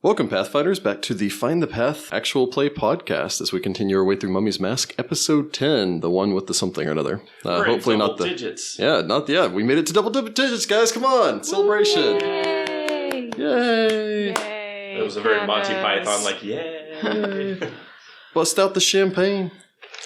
Welcome, Pathfinders, back to the Find the Path actual play podcast as we continue our way through Mummy's Mask, episode 10, the one with the something or another. Hopefully not the digits. Yeah, we made it to double digits, guys. Come on, celebration! Yay! Yay! Yay! It was a very Monty Python, like, yay! Bust out the champagne.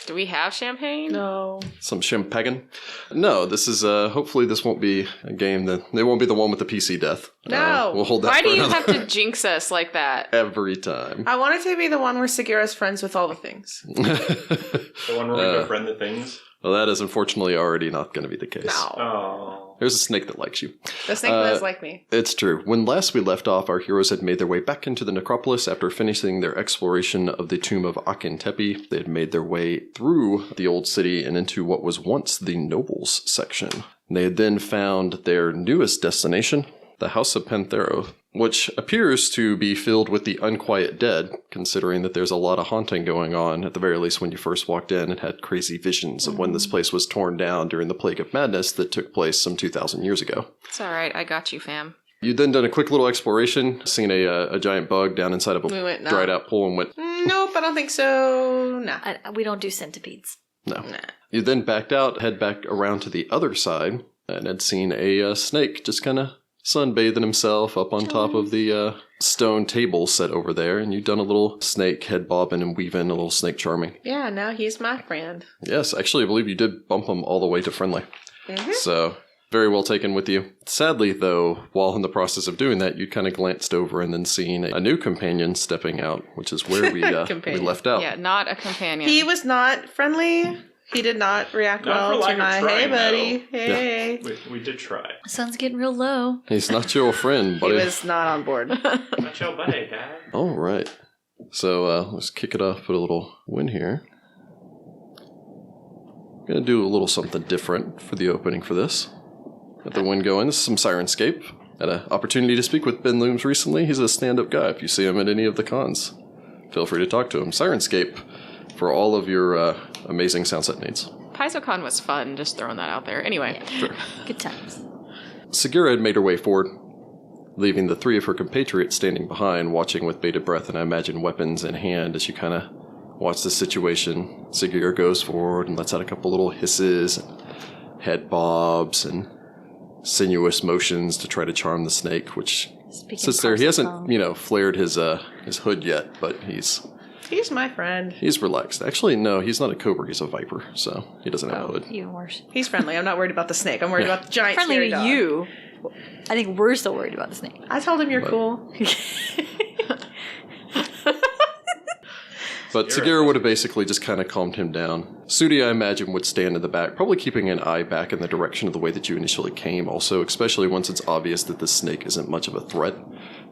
Do we have champagne? No. Some champagne. No, this is, hopefully this won't be a game that, it won't be the one with the PC death. No. We'll hold that Why for do you another- have to jinx us like that? Every time. I want it to be the one where Sagira's friends with all the things. The one where we befriend the things? Well, that is unfortunately already not going to be the case. No. Oh. There's a snake that likes you. The snake does like me. It's true. When last we left off, our heroes had made their way back into the necropolis after finishing their exploration of the tomb of Akhal-Tepi. They had made their way through the old city and into what was once the nobles section. They had then found their newest destination, the House of Panthero, which appears to be filled with the unquiet dead, considering that there's a lot of haunting going on, at the very least when you first walked in and had crazy visions of when this place was torn down during the Plague of Madness that took place some 2,000 years ago. It's alright, I got you, fam. You'd then done a quick little exploration, seen a giant bug down inside of a dried out pool and went, Nope, I don't think so. Nah. We don't do centipedes. no. Nah. You then backed out, head back around to the other side, and had seen a snake just kind of sunbathing himself up on top of the stone table set over there, and you've done a little snake head bobbing and weaving, a little snake charming. Yeah, now he's my friend. Yes, actually, I believe you did bump him all the way to friendly. Mm-hmm. So, very well taken with you. Sadly, though, while in the process of doing that, you kind of glanced over and then seen a new companion stepping out, which is where we left out. Yeah, not a companion. He was not friendly. He did not react Not well for lack to my, of trying, hey, buddy, though. hey. We did try. Sun's getting real low. He's not your friend, He buddy. was not on board. Not your buddy, guy. All right. So let's kick it off with a little win here. Gonna do a little something different for the opening for this. Got the win going. This is some Sirenscape. Had an opportunity to speak with Ben Looms recently. He's a stand-up guy. If you see him at any of the cons, feel free to talk to him. Sirenscape for all of your amazing sound set needs. PaizoCon was fun, just throwing that out there. Anyway. Sure. Good times. Sagira had made her way forward, leaving the three of her compatriots standing behind, watching with bated breath and I imagine weapons in hand as you kind of watch the situation. Sagira goes forward and lets out a couple little hisses, and head bobs, and sinuous motions to try to charm the snake, which sits there. He hasn't, flared his hood yet, but he's My friend. He's relaxed. Actually, no, he's not a cobra. He's a viper, so he doesn't have a hood. Even worse. He's friendly. I'm not worried about the snake. I'm worried about the giant Friendly scary to dog. you. I think we're still worried about the snake. I told him you're cool. But Sagira would have basically just kind of calmed him down. Sudi, I imagine, would stand in the back, probably keeping an eye back in the direction of the way that you initially came also, especially once it's obvious that the snake isn't much of a threat.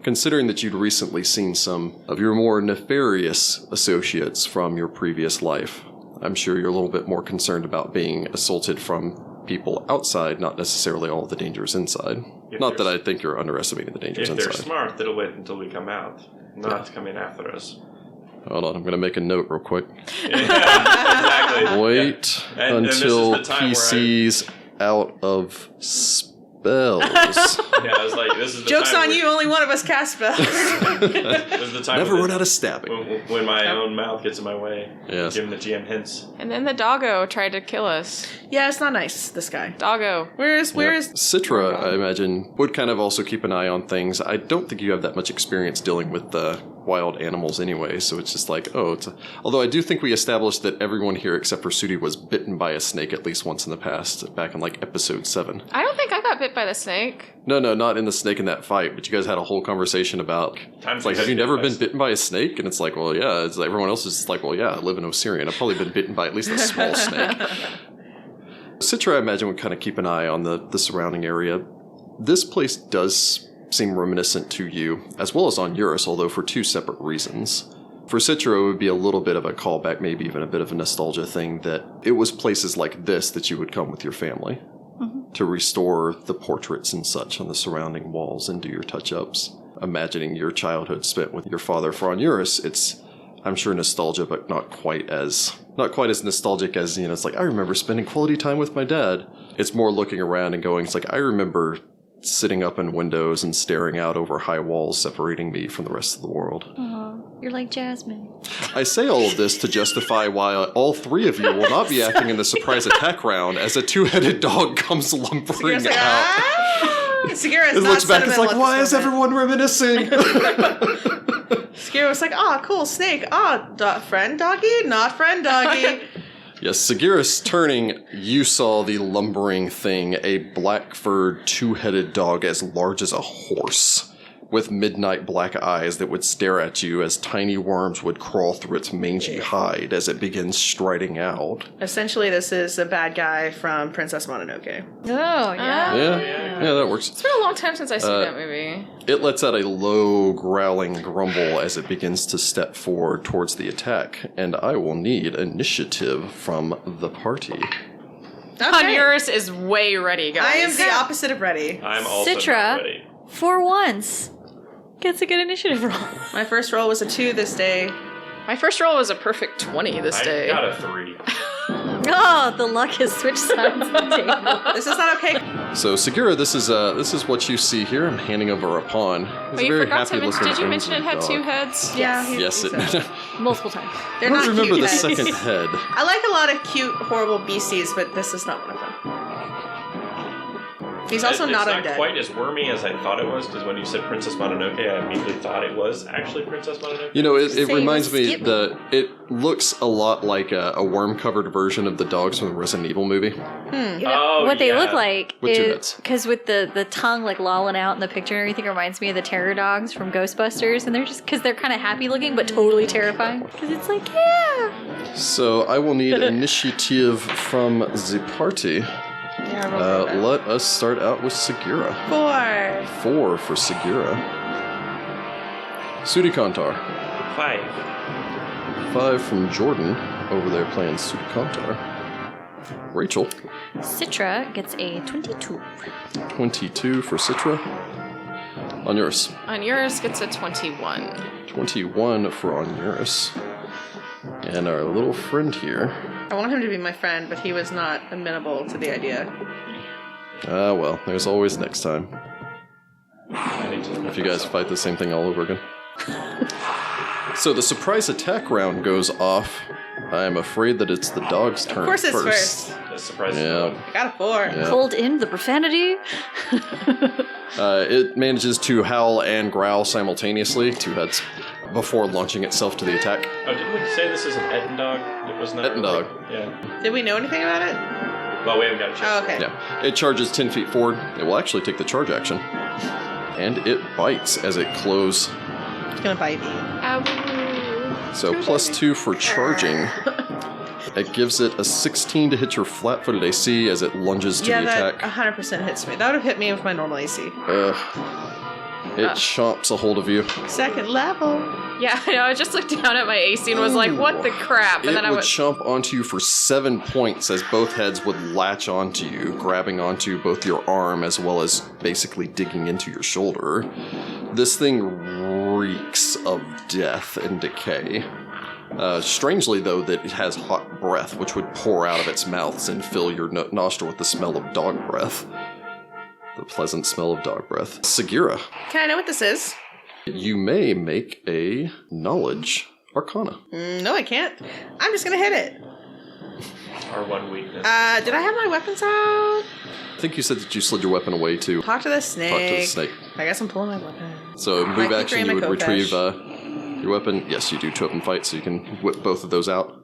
Considering that you'd recently seen some of your more nefarious associates from your previous life, I'm sure you're a little bit more concerned about being assaulted from people outside, not necessarily all of the dangers inside. Not that I think you're underestimating the dangers inside. If they're smart, they'll wait until we come out, not come in after us. Hold on, I'm going to make a note real quick. Yeah, exactly. Wait until PC's out of spells. Yeah, I was like, this is the Joke's time on you. Only one of us cast spells. This is the time Never run out of stabbing. when my own mouth gets in my way. Yes. Giving the GM hints. And then the doggo tried to kill us. Yeah, it's not nice, this guy. Doggo. Where is Sitra, I imagine, would kind of also keep an eye on things. I don't think you have that much experience dealing with wild animals anyway, so it's just like, although I do think we established that everyone here except for Sudi was bitten by a snake at least once in the past, back in episode 7. I don't think I got bit by the snake. No, not in the snake in that fight, but you guys had a whole conversation about, it's like, have you never been bitten by a snake? And it's like, well, yeah. It's like, everyone else is just like, well, yeah, I live in Osirian. I've probably been bitten by at least a small snake. Sitra, I imagine, would kind of keep an eye on the surrounding area. This place does seem reminiscent to you, as well as on Onuris, although for two separate reasons. For Sitra, it would be a little bit of a callback, maybe even a bit of a nostalgia thing, that it was places like this that you would come with your family to restore the portraits and such on the surrounding walls and do your touch-ups. Imagining your childhood spent with your father for Onuris, it's, I'm sure, nostalgia, but not quite as nostalgic as, it's like, I remember spending quality time with my dad. It's more looking around and going, it's like, I remember sitting up in windows and staring out over high walls separating me from the rest of the world. Aw, you're like Jasmine. I say all of this to justify why all three of you will not be acting in the surprise attack round as a two-headed dog comes lumbering Sagira's like, out. Sagira is It not looks back, it's sentimental like, at why this is moment. everyone reminiscing? Sagira was like, cool, snake. Friend doggy? Not friend doggy. Yes, Sagira's turning, you saw the lumbering thing, a black-furred, two-headed dog as large as a horse, with midnight black eyes that would stare at you as tiny worms would crawl through its mangy hide as it begins striding out. Essentially, this is a bad guy from Princess Mononoke. Oh, yeah. Yeah, that works. It's been a long time since I've seen that movie. It lets out a low, growling grumble as it begins to step forward towards the attack, and I will need initiative from the party. Okay. Onuris is way ready, guys. I am the opposite of ready. I'm also Citra. not ready. For once. Gets a good initiative roll. My first roll was a 2 this day. My first roll was a perfect 20 this I day. got a 3. Oh, the luck has switched sides of the table. This is not okay. So, Sagira, this is what you see here. I'm handing over a pawn. He's But a you very forgot to mention, happy-looking did you mention it had angry 2 dog. heads? Yeah. Yes, it. Multiple times. They're I not don't remember cute the heads. second head. I like a lot of cute, horrible beasties, but this is not one of them. He's also it's not not undead. quite as wormy as I thought it was, because when you said Princess Mononoke, I immediately thought it was actually Princess Mononoke. You know, it Say reminds me, skip. it looks a lot like a worm-covered version of the dogs from the Resident Evil movie. Oh, What they yeah. look like With 2 is heads. because with the tongue like lolling out in the picture and everything reminds me of the terror dogs from Ghostbusters, and they're just because they're kind of happy looking but totally terrifying because it's like yeah. So, I will need initiative from the party. Yeah, roll that. Let us start out with Sagira. 4. 4 for Sagira. Sudi Kontar. 5. 5 from Jordan, over there playing Sudi Kontar. Rachel. Citra gets a 22. 22 for Sitra. Onuris. Onuris gets a 21. 21 for Onuris. And our little friend here. I want him to be my friend, but he was not amenable to the idea. Ah, well, there's always next time. If you guys fight the same thing all over again. So the surprise attack round goes off. I am afraid that it's the dog's turn Of course it's first. first. That's surprising. Yeah. I got a 4. Yeah. Pulled in the profanity. It manages to howl and growl simultaneously, 2 heads, before launching itself to the attack. Oh, didn't we say this is an Etten dog? It was not. Etten dog. Yeah. Did we know anything about it? Well, we haven't got a chance. Oh, okay. Yeah. It charges 10 feet forward. It will actually take the charge action. And it bites as it closes. It's gonna bite me. Ow. So +2 for charging. It gives it a 16 to hit your flat-footed AC as it lunges to Yeah, the that attack. 100% hits me. That would have hit me with my normal AC. It chomps a hold of you. Second level. Yeah, I know. I just looked down at my AC and was like, what the crap? And It then I would went, chomp onto you for 7 points as both heads would latch onto you, grabbing onto both your arm as well as basically digging into your shoulder. This thing reeks of death and decay. Strangely, though, that it has hot breath, which would pour out of its mouth and fill your nostril with the smell of dog breath. The pleasant smell of dog breath. Sagira, Can I know what this is? you may make a knowledge arcana. No, I can't. I'm just gonna hit it. Our one weakness. Did I have my weapons out? I think you said that you slid your weapon away to Talk to the snake. talk to the snake. I guess I'm pulling my weapon. So My move kukri action, and you my would kopesh. retrieve your weapon. Yes, you do 2-weapon fight, so you can whip both of those out.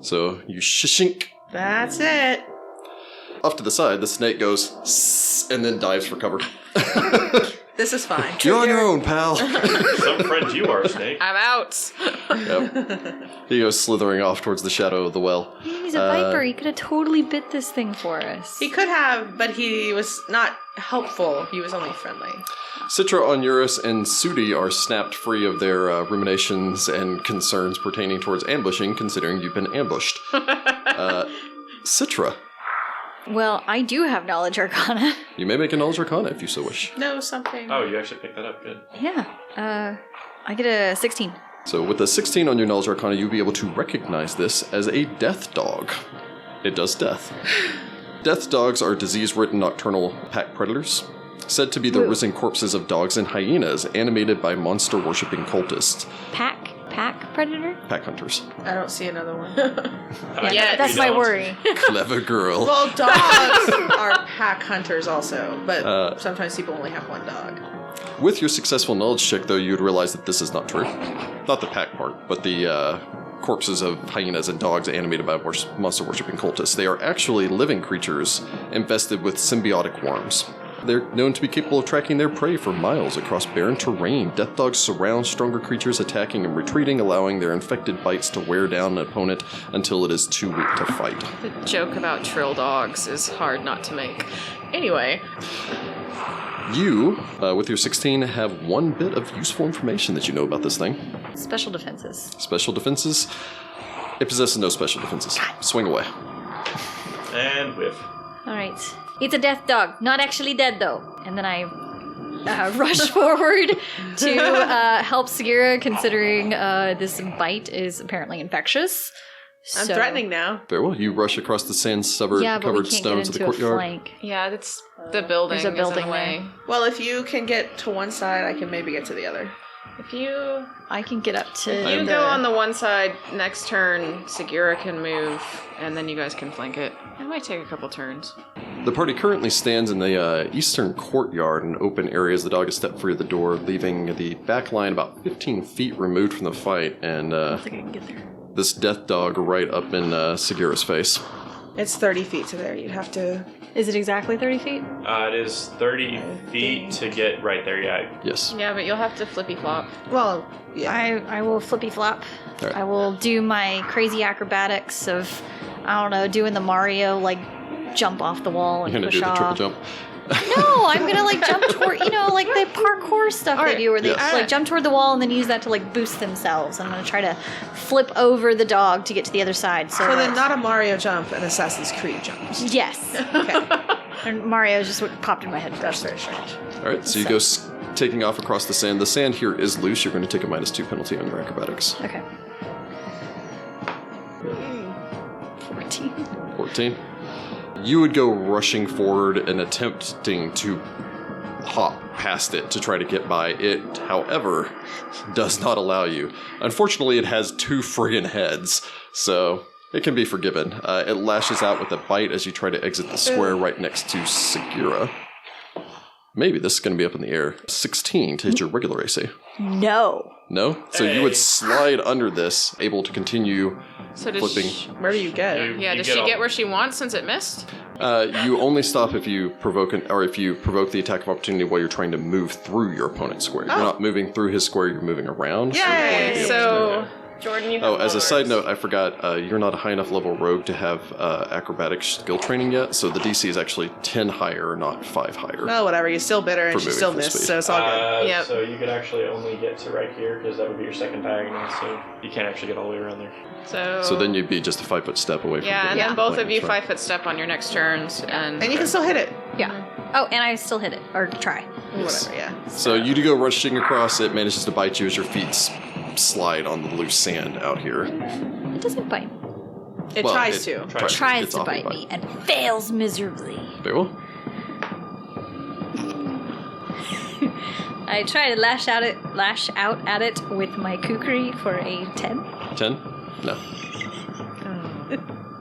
So you shink. That's it. Off to the side, the snake goes "Sss," and then dives for cover. This is fine. You're on your own, pal. Some friend you are, Snake. I'm out. Yep. He goes slithering off towards the shadow of the well. He's a viper. He could have totally bit this thing for us. He could have, but he was not helpful. He was only friendly. Sitra, Onuris, and Sudi are snapped free of their ruminations and concerns pertaining towards ambushing, considering you've been ambushed. Sitra, Well, I do have knowledge arcana. you may make a knowledge arcana if you so wish. No, something. Oh, you actually picked that up. Good. Yeah. I get a 16. So with a 16 on your knowledge arcana, you'll be able to recognize this as a death dog. It does death. Death dogs are disease-ridden nocturnal pack predators. said to be the risen corpses of dogs and hyenas, animated by monster-worshipping cultists. Pack predator? Pack hunters. I don't see another one. Yeah, That's my worry. Clever girl. Well, dogs are pack hunters also, but sometimes people only have one dog. With your successful knowledge check, though, you'd realize that this is not true. Not the pack part, but the corpses of hyenas and dogs animated by monster-worshipping cultists. They are actually living creatures infested with symbiotic worms. They're known to be capable of tracking their prey for miles across barren terrain. Death dogs surround stronger creatures, attacking and retreating, allowing their infected bites to wear down an opponent until it is too weak to fight. The joke about trill dogs is hard not to make. Anyway. You, with your 16, have one bit of useful information that you know about this thing. Special defenses. Special defenses? It possesses no special defenses. Swing away. And whiff. Alright. It's a death dog. Not actually dead, though. And then I rush forward to help Sagira, considering this bite is apparently infectious. I'm threatening now. Very well. You rush across the sand-covered stones of the courtyard. Flank. Yeah, that's the building. There's a building in the way. Well, if you can get to one side, I can maybe get to the other. I can get up to If you go on the one side, next turn, Sagira can move, and then you guys can flank it. It might take a couple turns. The party currently stands in the eastern courtyard, an open area as the dog has stepped through the door, leaving the back line about 15 feet removed from the fight, and I don't think I can get there. this death dog right up in Sagira's face. It's 30 feet to there. You'd have to... Is it exactly 30 feet? It is 30 feet to get right there, yeah. Yes. Yeah, but you'll have to flippy flop. Well, yeah. I will flippy flop. Right. I will do my crazy acrobatics of, I don't know, doing the Mario, like, jump off the wall and You're going to push do the triple off. jump. No, I'm gonna like jump toward, like the parkour stuff they do, where they Yes. like jump toward the wall and then use that to like boost themselves. I'm gonna try to flip over the dog to get to the other side. So then not a Mario jump, an Assassin's Creed jump. Yes. Okay. And Mario is just what popped in my head That's first. very strange. All right, so you go taking off across the sand. The sand here is loose. You're going to take a -2 penalty on your acrobatics. Okay. 14. 14. You would go rushing forward and attempting to hop past it to try to get by. It, however, does not allow you. Unfortunately, it has 2 friggin' heads, so it can be forgiven. It lashes out with a bite as you try to exit the square right next to Sagira. Maybe this is going to be up in the air. 16 to hit your regular AC. No. No? So you would slide under this, able to continue So does flipping. Where do you get? Yeah, does she get where she wants since it missed? You only stop if you provoke the attack of opportunity while you're trying to move through your opponent's square. You're not moving through his square, you're moving around. Yay! So, Jordan, you have As a lowers. side note, I forgot, you're not a high enough level rogue to have acrobatic skill training yet, so the DC is actually 10 higher, not 5 higher. Well, whatever. You're still bitter and For she moving still full missed, speed. so it's all good. Yep. So you could actually only get to right here, because that would be your second diagonal, so you can't actually get all the way around there. So then you'd be just a 5-foot step away from Yeah, and getting then both of flanked, you right? 5-foot step on your next turns, and And you can still hit it. Yeah. Oh, and I still hit it. Or try. Whatever, yeah. So you do go rushing across, it manages to bite you as your feet slide on the loose sand out here. It doesn't bite. It Well, tries to. Tries It's to awfully bite me and fails miserably. Very well. I try to lash out at it with my kukri for a 10. 10? No.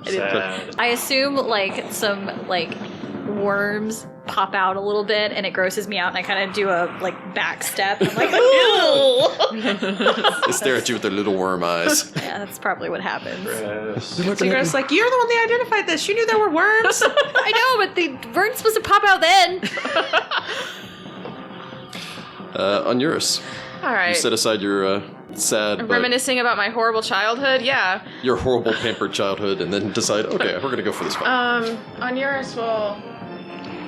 Sad. I assume like some like worms pop out a little bit and it grosses me out and I kind of do a like back step. I'm like, ooh! They stare at you with their little worm eyes. Yeah, that's probably what happens. Yes. So you're just like, you're the one that identified this. You knew there were worms. I know, but they weren't supposed to pop out then. Onuris, all right. you set aside your sad, but Reminiscing about my horrible childhood, yeah. your horrible pampered childhood, and then decide, okay, we're going to go for this fight. Onuris will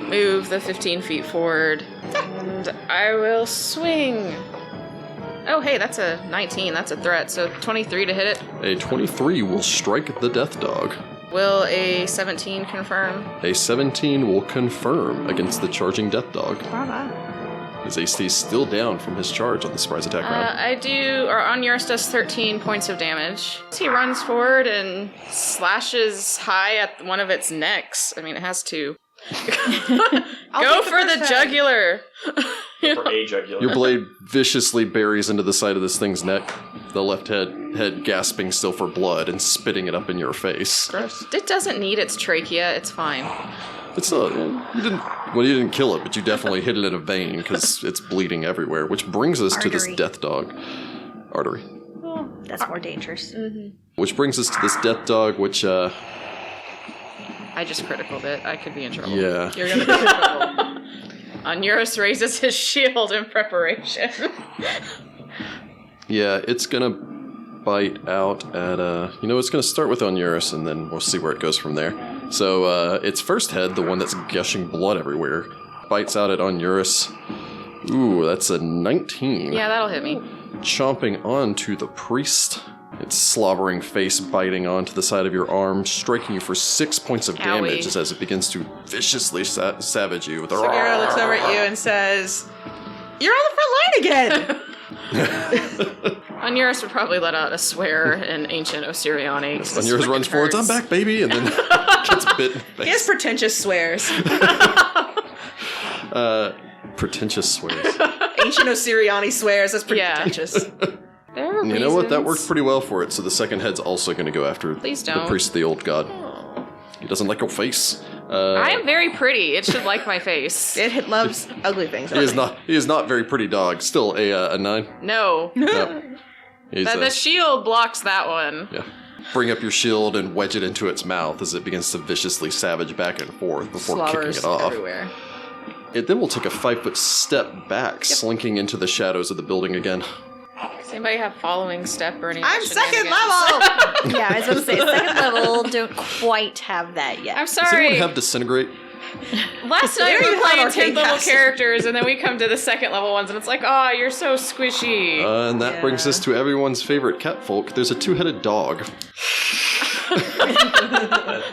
move the 15 feet forward, and I will swing. Oh, hey, that's a 19. That's a threat, so 23 to hit it. A 23 will strike the death dog. Will a 17 confirm? A 17 will confirm against the charging death dog. Brava. His AC is still down from his charge on the surprise attack round. Onuris does 13 points of damage. He runs forward and slashes high at one of its necks. I mean, it has 2. Go for the jugular. Go for a jugular. Your blade viciously buries into the side of this thing's neck, the left head gasping still for blood and spitting it up in your face. Gross. It doesn't need its trachea. It's fine. It's not. You didn't kill it, but you definitely hit it in a vein because it's bleeding everywhere. Which brings us to this Artery. death dog. Artery. Oh, that's more dangerous. Which brings us to this death dog, which I just criticaled it. I could be in trouble. yeah. You're gonna be in trouble. Onuris raises his shield in preparation. Yeah, it's gonna bite out at it's gonna start with Onuris and then we'll see where it goes from there. So its first head, the one that's gushing blood everywhere, bites out at Onuris. Ooh, that's a 19. Yeah, that'll hit me. Chomping onto the priest. Its slobbering face biting onto the side of your arm, striking you for 6 points of damage Owie. as it begins to viciously savage you with a Sagira looks over at you and says, "You're on the front line again." Onuris would probably let out a swear in ancient Osiriani. Onuris runs forwards, "I'm back, baby," and then gets bit in the face. He has pretentious swears. Pretentious swears. Ancient Osiriani swears. That's pretty Yeah. pretentious. There are You know what? That reasons. worked pretty well for it. So the second head's also going to go after Please the don't. priest of the old god. He doesn't like your face. I am very pretty. It should like my face. It loves ugly things. He is not. He is not very pretty dog. Still a 9. No. No. He's, The shield blocks that one. yeah. Bring up your shield and wedge it into its mouth as it begins to viciously savage back and forth before Slobbers kicking it off. everywhere. It then will take a 5-foot step back, slinking into the shadows of the building again. Does anybody have following step or any I'm second shenanigans? level. Yeah, I was going to say, second level don't quite have that yet. I'm Does anyone sorry. have Disintegrate? Last night There we you were have playing arcade 10th level castle. characters, and then we come to the second level ones, and it's like, oh, you're so squishy. And that brings us to everyone's favorite catfolk. There's a 2-headed dog.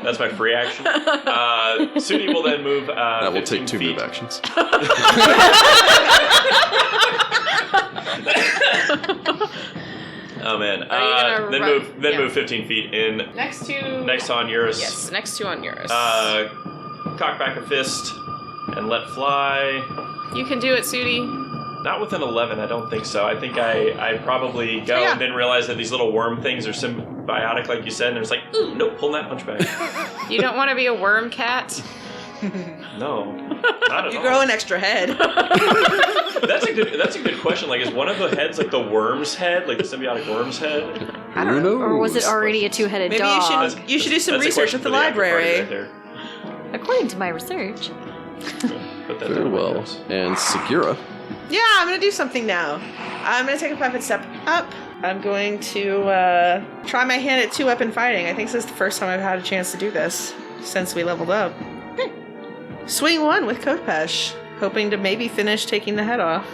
That's my free action. Sudi will then move. That will 15 take 2 feet. move actions. Oh man. Are you gonna Then run? move. Then Yeah. move 15 feet in Next to next to Onuris. Yes, next to Onuris. Cock back a fist and let fly. You can do it, Sudi. Not with an 11, I don't think so. I think I probably go Yeah. and then realize that these little worm things are symbiotic, like you said, and it's like, ooh, nope, pulling that punch back. You don't want to be a worm cat? No, not at You all. grow an extra head. That's a good question. Like, is one of the heads like the worm's head, like the symbiotic worm's head? Who knows? Or was it already a 2-headed Maybe dog? you should do some That's a research question at the for after party library. right there. According to my research. Put that Very down. well. And Sagira. Yeah, I'm gonna do something now. I'm gonna take a 5-foot step up. I'm going to try my hand at 2-weapon fighting. I think this is the first time I've had a chance to do this since we leveled up. Swing 1 with Kotepesh, hoping to maybe finish taking the head off.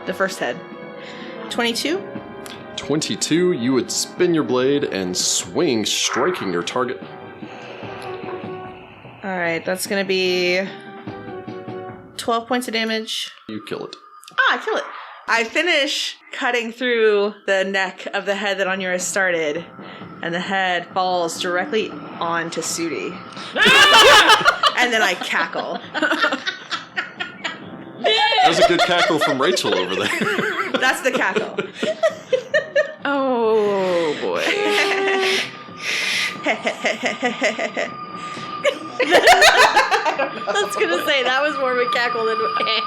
The first head. 22? 22, you would spin your blade and swing, striking your target. Alright, that's gonna be 12 points of damage. You kill it. Ah, I kill it. I finish cutting through the neck of the head that Onuris started, and the head falls directly onto Sudi. And then I cackle. That was a good cackle from Rachel over there. That's the cackle. Oh, boy. I was going to say, that was more of a cackle than...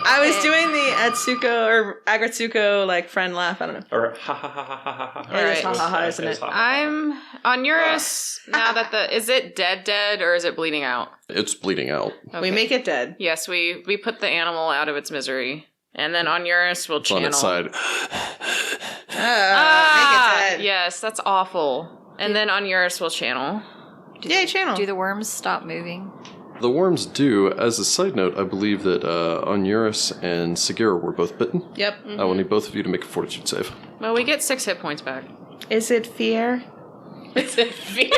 I was doing the Atsuko or Agratsuko like friend laugh. I don't know. Or ha ha ha ha ha ha ha. It is Alright. ha ha ha, isn't it? I'm Onuris. Now that is it dead or is it bleeding out? It's bleeding out. Okay. We make it dead. Yes, we put the animal out of its misery. And then Onuris will It's channel. on its side. Make it dead. Yes, that's awful. And then Onuris will channel. Yay, channel. Do the worms stop moving? The worms do. As a side note, I believe that Onuris and Sagira were both bitten. Yep. I will need both of you to make a fortitude save. Well, we get 6 hit points back. Is it fear? Is it fear?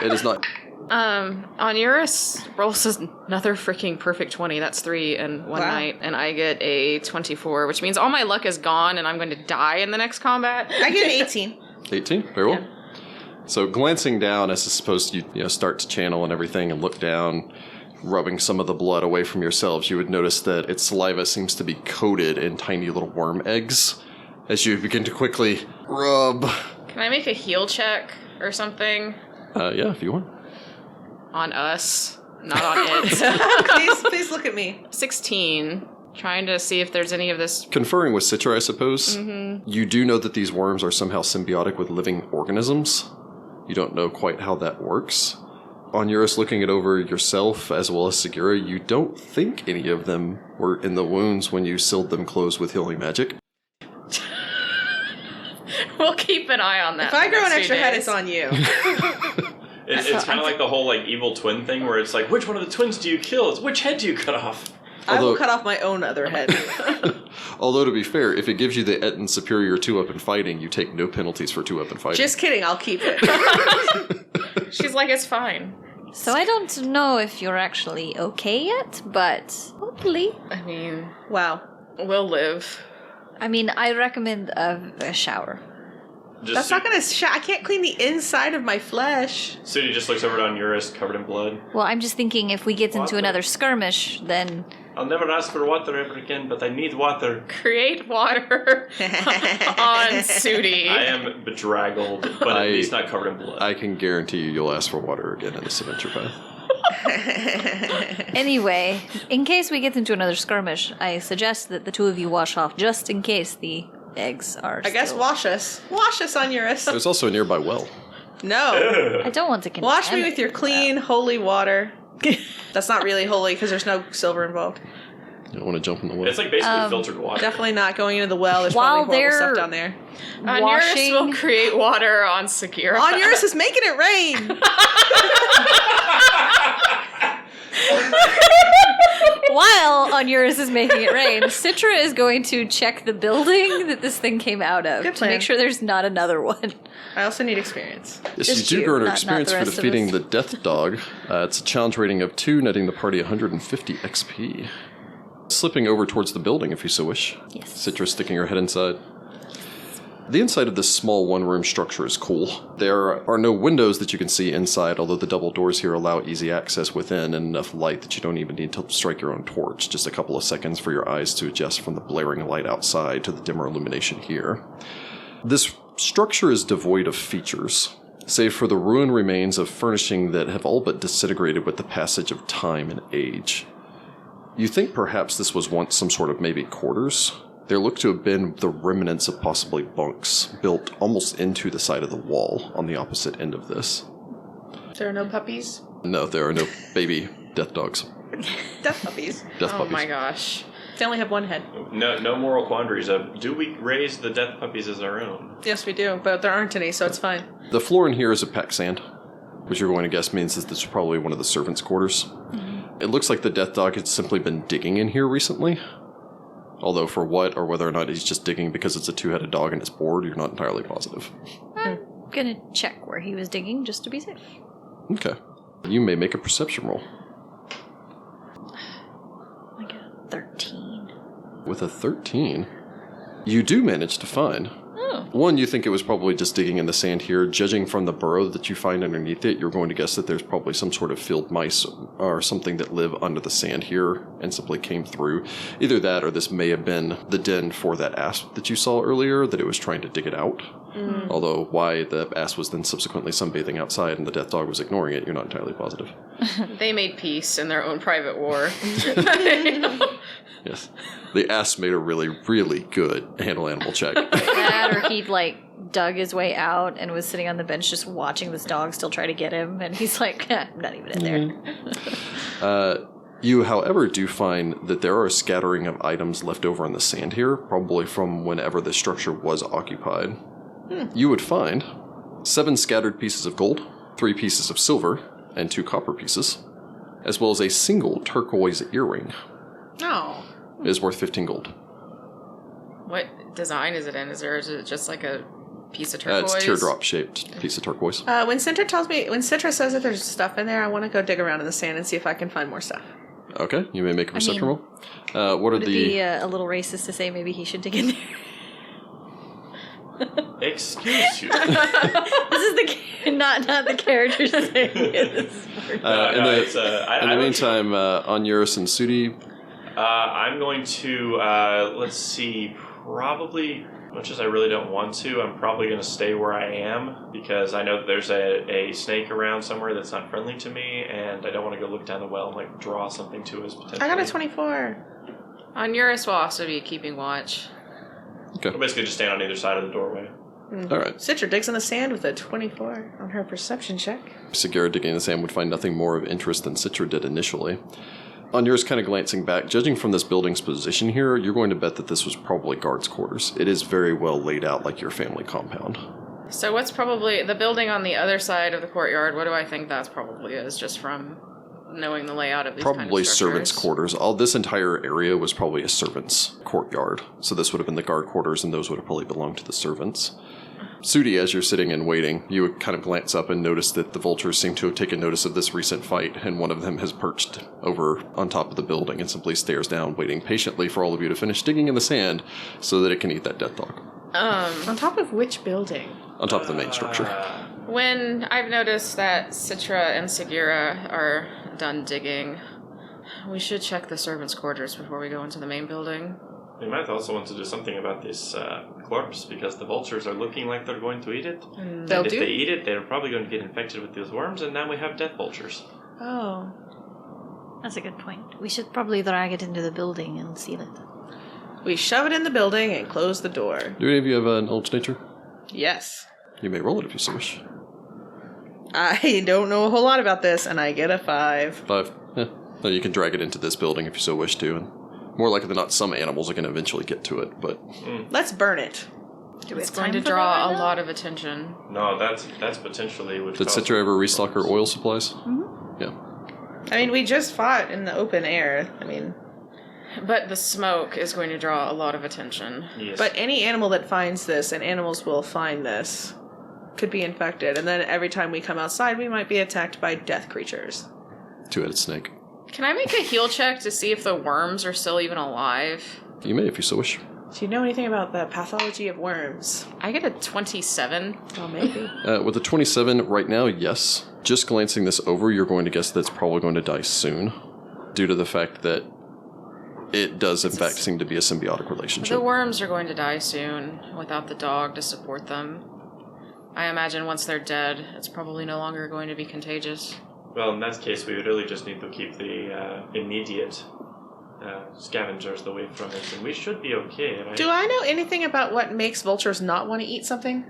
It is not. Onuris rolls another freaking perfect 20. That's 3 in one Wow. night. And I get a 24, which means all my luck is gone and I'm going to die in the next combat. I get an 18. 18? Very well. So glancing down, as I suppose you start to channel and everything and look down, rubbing some of the blood away from yourselves, you would notice that its saliva seems to be coated in tiny little worm eggs as you begin to quickly rub. Can I make a heal check or something? Yeah, if you want. On us, not on it. please look at me. 16. Trying to see if there's any of this. Conferring with Sitra, I suppose, you do know that these worms are somehow symbiotic with living organisms. You don't know quite how that works. Onuris, looking it over yourself, as well as Sagira, you don't think any of them were in the wounds when you sealed them closed with healing magic. We'll keep an eye on that. If I grow an extra head, it's on you. It's kind of like the whole like evil twin thing where it's like, which one of the twins do you kill? It's which head do you cut off? I will cut off my own other head. Although, to be fair, if it gives you the Etten Superior 2-weapon fighting, you take no penalties for 2-weapon fighting. Just kidding, I'll keep it. She's like, it's fine. So I don't know if you're actually okay yet, but hopefully. I mean, Wow. we'll live. I mean, I recommend a shower. That's not gonna I can't clean the inside of my flesh. Sudi just looks over at Onuris, covered in blood. Well, I'm just thinking if we get into Water. another skirmish, then... I'll never ask for water ever again, but I need water. Create water on Sudi. I am bedraggled, but at least not covered in blood. I can guarantee you'll ask for water again in this adventure path. Anyway, in case we get into another skirmish, I suggest that the two of you wash off just in case the eggs are I guess wash us. Wash us, Onuris. There's also a nearby well. No. I don't want to Wash me with your clean, holy water. That's not really holy because there's no silver involved. You don't want to jump in the well. It's like basically filtered water. Definitely not going into the well. There's While probably horrible they're stuff down there. Onuris will create water on Sagira. Onuris is making it rain. While Onuris is making it rain, Sitra is going to check the building that this thing came out of Good to plan. make sure there's not another one. I also need experience. Yes, Just you do you, garner not experience the for rest of defeating us. the Death Dog. It's a challenge rating of 2, netting the party 150 XP. Slipping over towards the building if you so wish. Yes. Citra sticking her head inside. The inside of this small one-room structure is cool. There are no windows that you can see inside, although the double doors here allow easy access within and enough light that you don't even need to strike your own torch. Just a couple of seconds for your eyes to adjust from the blaring light outside to the dimmer illumination here. This structure is devoid of features, save for the ruined remains of furnishing that have all but disintegrated with the passage of time and age. You think perhaps this was once some sort of maybe quarters? There look to have been the remnants of possibly bunks built almost into the side of the wall on the opposite end of this. There are no puppies? No, there are no baby death dogs. Death puppies. Death Oh puppies. my gosh. They only have one head. No moral quandaries of, do we raise the death puppies as our own? Yes, we do, but there aren't any, so it's fine. The floor in here is a packed sand, which you're going to guess means that this is probably one of the servants' quarters. It looks like the death dog had simply been digging in here recently. Although for what, or whether or not he's just digging because it's a two-headed dog and it's bored, you're not entirely positive. I'm gonna check where he was digging just to be safe. Okay. You may make a perception roll. I got a 13. With a 13, you do manage to find. Oh. One, you think it was probably just digging in the sand here. Judging from the burrow that you find underneath it, you're going to guess that there's probably some sort of field mice or something that live under the sand here and simply came through. Either that or this may have been the den for that asp that you saw earlier, that it was trying to dig it out. Although why the asp was then subsequently sunbathing outside and the death dog was ignoring it, you're not entirely positive. They made peace in their own private war. Yes. The asp made a really, really good handle animal check. That, or he'd dug his way out and was sitting on the bench just watching this dog still try to get him, and he's like, I'm not even in there. You, however, do find that there are a scattering of items left over in the sand here, probably from whenever the structure was occupied. You would find 7 scattered pieces of gold, 3 pieces of silver, and 2 copper pieces, as well as a single turquoise earring. Oh. It is worth 15 gold. What design is it in? Is it just like a piece of turquoise? It's teardrop-shaped piece of turquoise. When Sitra says that there's stuff in there, I want to go dig around in the sand and see if I can find more stuff. Okay, you may make a perception roll. What are Would it be a little racist to say maybe he should dig in there? Excuse you. This is not the character saying it. This is in the meantime, Onuris and Sudi. I'm going to, let's see, probably, much as I really don't want to, I'm probably going to stay where I am because I know that there's a snake around somewhere that's not friendly to me, and I don't want to go look down the well and like draw something to us potentially. I got a 24. Onuris will also be keeping watch. Okay. I'll basically just stand on either side of the doorway. All right. Sitra digs in the sand with a 24 on her perception check. Sagira digging in the sand would find nothing more of interest than Sitra did initially. Onuris kind of glancing back, judging from this building's position here, you're going to bet that this was probably guards' quarters. It is very well laid out like your family compound. So what's probably the building on the other side of the courtyard? What do I think that's probably is, just from knowing the layout of these Probably kind of servants' structures? quarters. All this entire area was probably a servants' courtyard. So this would have been the guard quarters, and those would have probably belonged to the servants. Sudi, as you're sitting and waiting, you would kind of glance up and notice that the vultures seem to have taken notice of this recent fight, and one of them has perched over on top of the building and simply stares down, waiting patiently for all of you to finish digging in the sand so that it can eat that death dog. On top of which building? On top of the main structure. When I've noticed that Sitra and Sagira are done digging, we should check the servants' quarters before we go into the main building. We might also want to do something about this corpse, because the vultures are looking like they're going to eat it. And if they eat it, they're probably going to get infected with these worms, and now we have death vultures. Oh. That's a good point. We should probably drag it into the building and seal it. We shove it in the building and close the door. Do any of you have an knowledge nature? Yes. You may roll it if you so wish. I don't know a whole lot about this, and I get a 5. 5. Yeah. No, you can drag it into this building if you so wish to, and more likely than not, some animals are going to eventually get to it, but... Let's burn it. It's going to draw a lot of attention. No, that's potentially... Did Sitra ever restock her oil supplies? Mm-hmm. Yeah. I mean, we just fought in the open air. I mean... But the smoke is going to draw a lot of attention. Yes. But any animal that finds this, and animals will find this, could be infected. And then every time we come outside, we might be attacked by death creatures. Two-headed snake. Can I make a heal check to see if the worms are still even alive? You may if you so wish. Do you know anything about the pathology of worms? I get a 27. Well, maybe. With a 27 right now, yes. Just glancing this over, you're going to guess that it's probably going to die soon, due to the fact that it does, in fact, seem to be a symbiotic relationship. The worms are going to die soon without the dog to support them. I imagine once they're dead, it's probably no longer going to be contagious. Well, in that case, we would really just need to keep the immediate scavengers away from it, and we should be okay, right? Do I know anything about what makes vultures not want to eat something?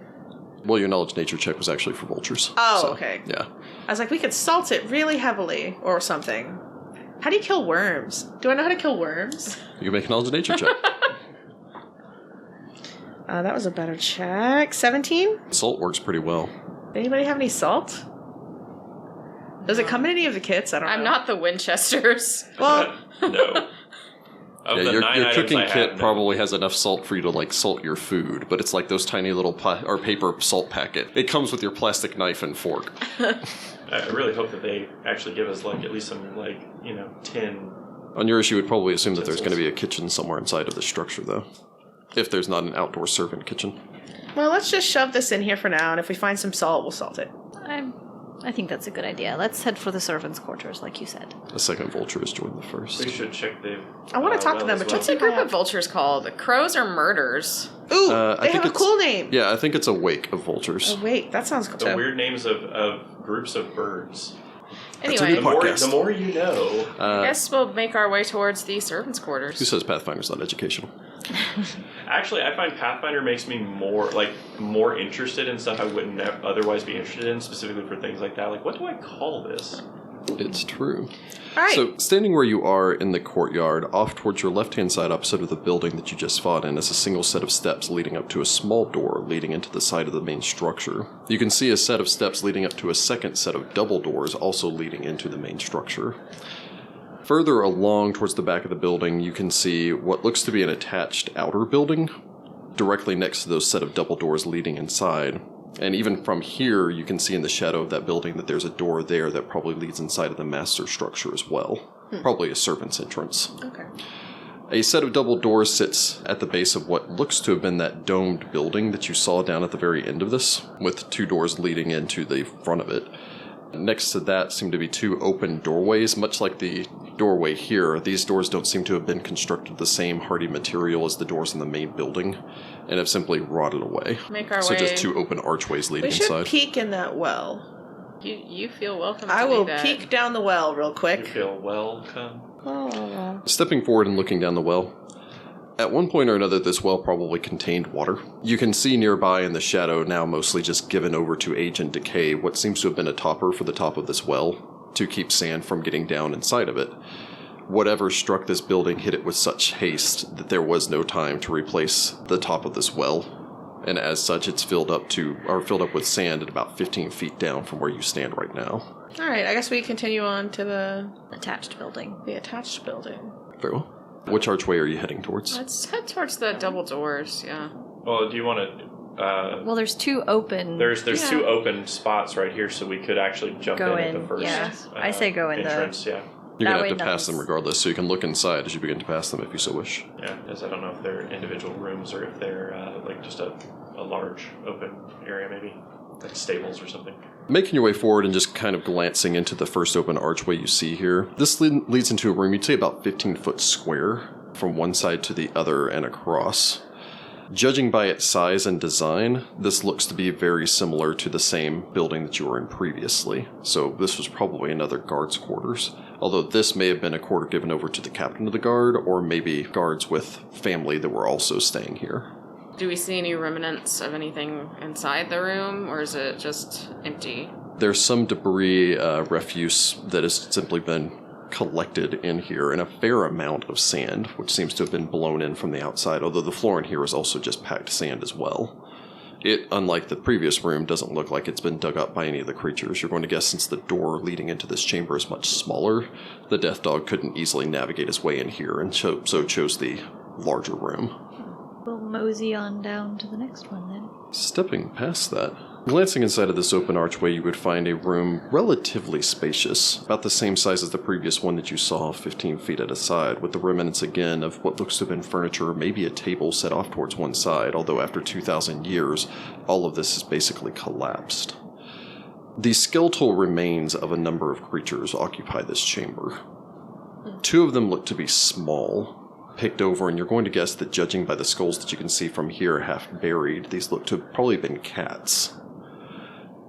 Well, your knowledge nature check was actually for vultures. Oh, so, okay. Yeah. I was like, we could salt it really heavily or something. How do you kill worms? Do I know how to kill worms? You can make a knowledge nature check. That was a better check. 17? Salt works pretty well. Anybody have any salt? Does it come in any of the kits? I don't know. I'm not the Winchesters. Well, No. Of the your 9 items cooking I have, kit no. probably has enough salt for you to like salt your food, but it's like those tiny little paper salt packet. It comes with your plastic knife and fork. I really hope that they actually give us like at least some tin. On yours, you would probably assume that there's going to be a kitchen somewhere inside of the structure, though. If there's not an outdoor servant kitchen. well, let's just shove this in here for now, and if we find some salt, we'll salt it. I think that's a good idea. Let's head for the servants' quarters, like you said. The second vulture has joined the first. We should check the. I want to talk to them, but What's a group of vultures called? Crows or murders? Ooh, I they think have a it's- cool name. Yeah, I think it's a wake of vultures. Oh, wait, that sounds cool. The weird names of groups of birds. That's a Anyway, good podcast. The more you know. I guess we'll make our way towards the servants' quarters. Who says Pathfinder's not educational? Actually, I find Pathfinder makes me more interested in stuff I wouldn't otherwise be interested in, specifically for things like that. Like, what do I call this? It's true. All right. So, standing where you are in the courtyard, off towards your left-hand side opposite of the building that you just fought in is a single set of steps leading up to a small door leading into the side of the main structure. You can see a set of steps leading up to a second set of double doors also leading into the main structure. Further along towards the back of the building, you can see what looks to be an attached outer building directly next to those set of double doors leading inside. And even from here, you can see in the shadow of that building that there's a door there that probably leads inside of the master structure as well. Probably a servant's entrance. Okay. A set of double doors sits at the base of what looks to have been that domed building that you saw down at the very end of this, with 2 doors leading into the front of it. Next to that seem to be 2 open doorways, much like the doorway here. These doors don't seem to have been constructed the same hardy material as the doors in the main building, and have simply rotted away. Make our So way. just 2 open archways leading We should inside. peek in that well. You feel welcome. I to will do that. peek down the well real You quick. feel welcome. Oh. Stepping forward and looking down the well. At one point or another, this well probably contained water. You can see nearby in the shadow, now mostly just given over to age and decay, what seems to have been a topper for the top of this well, to keep sand from getting down inside of it. Whatever struck this building hit it with such haste that there was no time to replace the top of this well, and as such it's filled up with sand at about 15 feet down from where you stand right now. Alright, I guess we continue on to the Attached building. attached building. Very well. Which archway are you heading towards? Let's head towards the double doors. Yeah. Well, do you want to... Well, there's 2 open. There's Yeah. 2 open spots right here, so we could actually jump Go in at in, the first yeah. I say go in the- entrance, yeah. You're That going way to have to pass them nothing's- regardless, so you can look inside as you begin to pass them if you so wish. Yeah, because I don't know if they're individual rooms or if they're like just a large open area maybe, like stables or something. Making your way forward and just kind of glancing into the first open archway you see here, this leads into a room you'd say about 15 foot square from one side to the other and across. Judging by its size and design, this looks to be very similar to the same building that you were in previously, so this was probably another guard's quarters, although this may have been a quarter given over to the captain of the guard, or maybe guards with family that were also staying here. Do we see any remnants of anything inside the room, or is it just empty? There's some debris, refuse that has simply been collected in here, and a fair amount of sand, which seems to have been blown in from the outside, although the floor in here is also just packed sand as well. It, unlike the previous room, doesn't look like it's been dug up by any of the creatures. You're going to guess since the door leading into this chamber is much smaller, the death dog couldn't easily navigate his way in here, and so chose the larger room. We'll mosey on down to the next one then. Stepping past that, glancing inside of this open archway, you would find a room relatively spacious, about the same size as the previous one that you saw 15 feet at a side, with the remnants again of what looks to have been furniture, maybe a table set off towards one side, although after 2,000 years, all of this has basically collapsed. The skeletal remains of a number of creatures occupy this chamber. 2 of them look to be small, picked over, and you're going to guess that judging by the skulls that you can see from here half buried, these look to have probably been cats.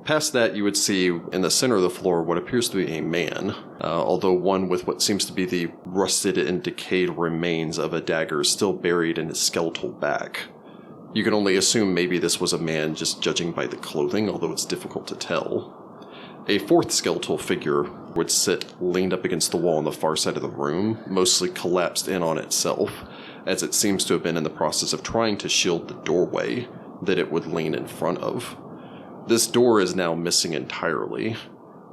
Past that, you would see in the center of the floor what appears to be a man, although one with what seems to be the rusted and decayed remains of a dagger still buried in his skeletal back. You can only assume maybe this was a man just judging by the clothing, although it's difficult to tell. A 4th skeletal figure would sit leaned up against the wall on the far side of the room, mostly collapsed in on itself, as it seems to have been in the process of trying to shield the doorway that it would lean in front of. This door is now missing entirely,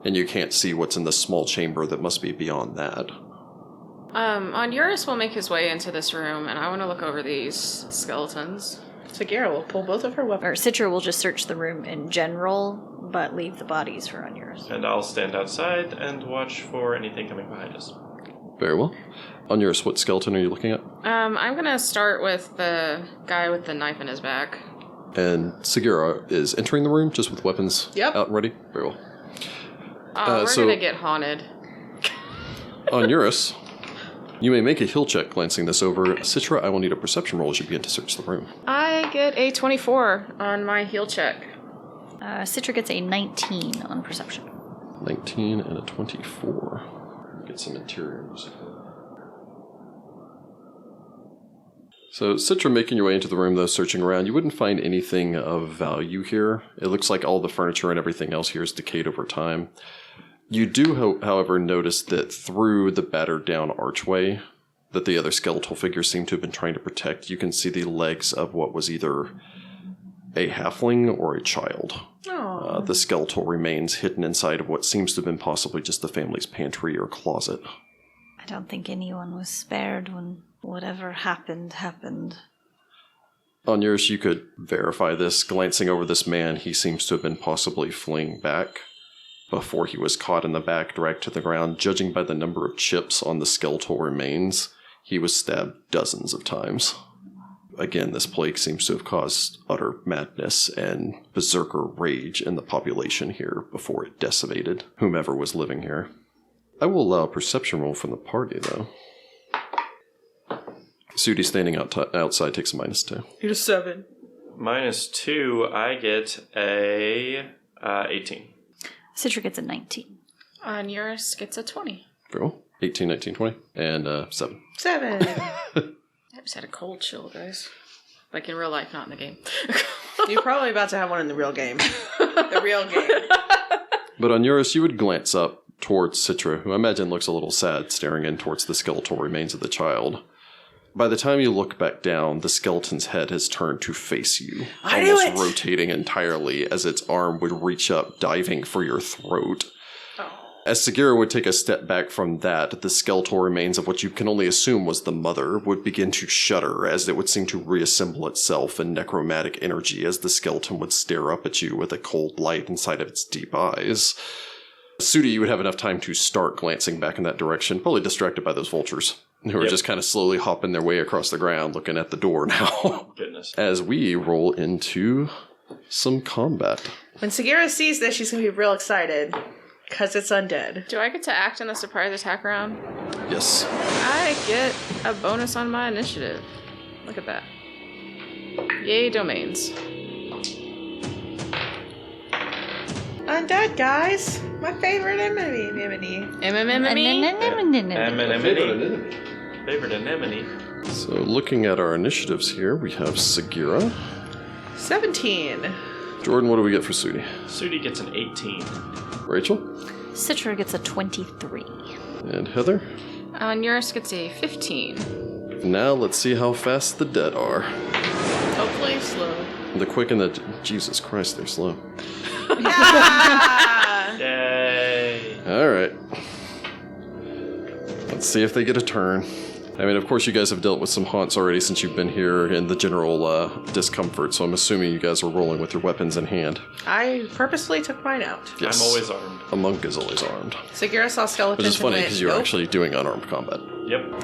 and you can't see what's in the small chamber that must be beyond that. Onuris will make his way into this room, and I want to look over these skeletons. Sagira will pull both of her weapons. Or Sitra will just search the room in general, but leave the bodies for Onuris. And I'll stand outside and watch for anything coming behind us. Very well. Onuris, what skeleton are you looking at? I'm gonna start with the guy with the knife in his back. And Sagira is entering the room just with weapons out and ready? Very well. We're gonna get haunted. Onuris, you may make a heal check glancing this over. Sitra, I will need a perception roll as you begin to search the room. I get a 24 on my heal check. Sitra gets a 19 on perception. 19 and a 24. Get some interior music. So, Sitra, making your way into the room, though, searching around, you wouldn't find anything of value here. It looks like all the furniture and everything else here is decayed over time. You do, however, notice that through the battered down archway that the other skeletal figures seem to have been trying to protect, you can see the legs of what was either a halfling or a child. The skeletal remains hidden inside of what seems to have been possibly just the family's pantry or closet. I don't think anyone was spared when whatever happened. Onuris, you could verify this. Glancing over this man, he seems to have been possibly fleeing back before he was caught in the back, dragged to the ground. Judging by the number of chips on the skeletal remains, He was stabbed dozens of times. Again, this plague seems to have caused utter madness and berserker rage in the population here before it decimated whomever was living here. I will allow a perception roll from the party, though. Sudi standing outside takes a -2. You're 7. -2, I get a 18. Sitra gets a 19. Onuris gets a 20. Very well. 18, 19, 20, and 7. 7. I just had a cold chill, guys. Like in real life, not in the game. You're probably about to have one in the real game. The real game. But Onuris, you would glance up towards Sitra, who I imagine looks a little sad, staring in towards the skeletal remains of the child. By the time you look back down, the skeleton's head has turned to face you, almost rotating entirely as its arm would reach up, diving for your throat. As Sagira would take a step back from that, the skeletal remains of what you can only assume was the mother would begin to shudder as it would seem to reassemble itself in necromantic energy as the skeleton would stare up at you with a cold light inside of its deep eyes. Sudi, you would have enough time to start glancing back in that direction, probably distracted by those vultures, who are just kind of slowly hopping their way across the ground looking at the door now. Goodness. As we roll into some combat. When Sagira sees this, she's going to be real excited. Because it's undead. Do I get to act in the surprise attack round? Yes. I get a bonus on my initiative. Look at that. Yay, domains. Undead, guys. My favorite enemy. Favorite anemone. So looking at our initiatives here, we have Sagira. 17. Jordan, what do we get for Sudi? Sudi gets an 18. Rachel? Citra gets a 23. And Heather? Onuris gets a 15. Now let's see how fast the dead are. Hopefully slow. The quick and the... Jesus Christ, they're slow. Yeah! Yay! Alright. Let's see if they get a turn. I mean, of course you guys have dealt with some haunts already since you've been here in the general discomfort, so I'm assuming you guys are rolling with your weapons in hand. I purposefully took mine out. Yes. I'm always armed. A monk is always armed. Sagira saw skeletons. Which is funny because you're nope. actually doing unarmed combat. Yep.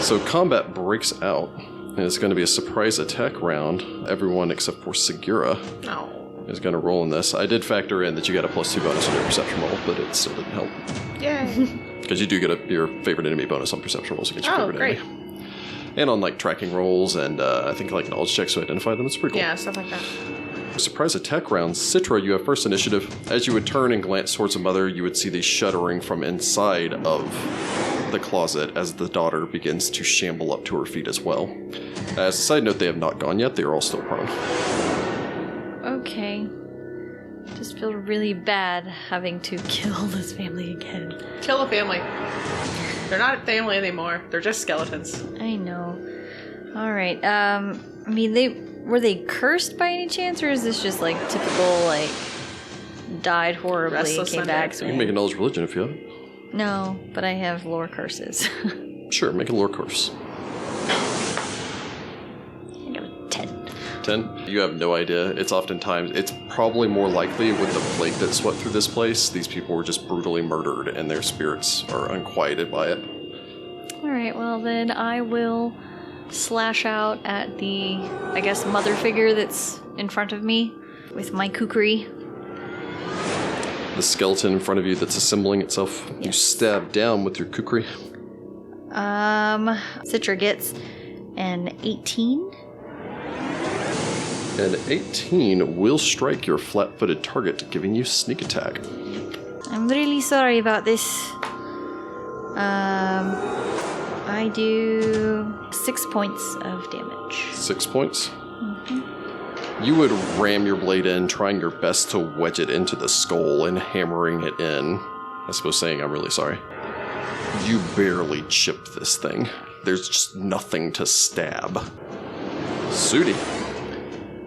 So combat breaks out, and it's going to be a surprise attack round. Everyone except for Sagira is going to roll in this. I did factor in that you got a +2 bonus on your perception roll, but it still didn't help. Yay. Because you do get your favorite enemy bonus on perception rolls against your favorite enemy. And on like tracking rolls and I think like knowledge checks to identify them. It's pretty cool. Yeah, stuff like that. Surprise attack round. Citra, you have first initiative. As you would turn and glance towards the mother, you would see the shuddering from inside of the closet as the daughter begins to shamble up to her feet as well. As a side note, they have not gone yet. They are all still prone. Okay. Just feel really bad having to kill this family again. Kill the family. They're not family anymore. They're just skeletons. I know. Alright, I mean, were they cursed by any chance, or is this just like typical, like, died horribly, Restless came undead. back? You can make a knowledge religion if you have it. No, but I have lore curses. Sure, make a lore curse. I got a 10. 10? You have no idea. It's probably more likely with the plague that swept through this place, these people were just brutally murdered and their spirits are unquieted by it. Alright, well then I will slash out at the, I guess, mother figure that's in front of me with my kukri. The skeleton in front of you that's assembling itself, you stab down with your kukri. Citra gets an 18. And 18 will strike your flat-footed target, giving you sneak attack. I'm really sorry about this. I do 6 points of damage. 6 points? Mm-hmm. You would ram your blade in, trying your best to wedge it into the skull and hammering it in. I suppose saying I'm really sorry. You barely chipped this thing. There's just nothing to stab. Sudi.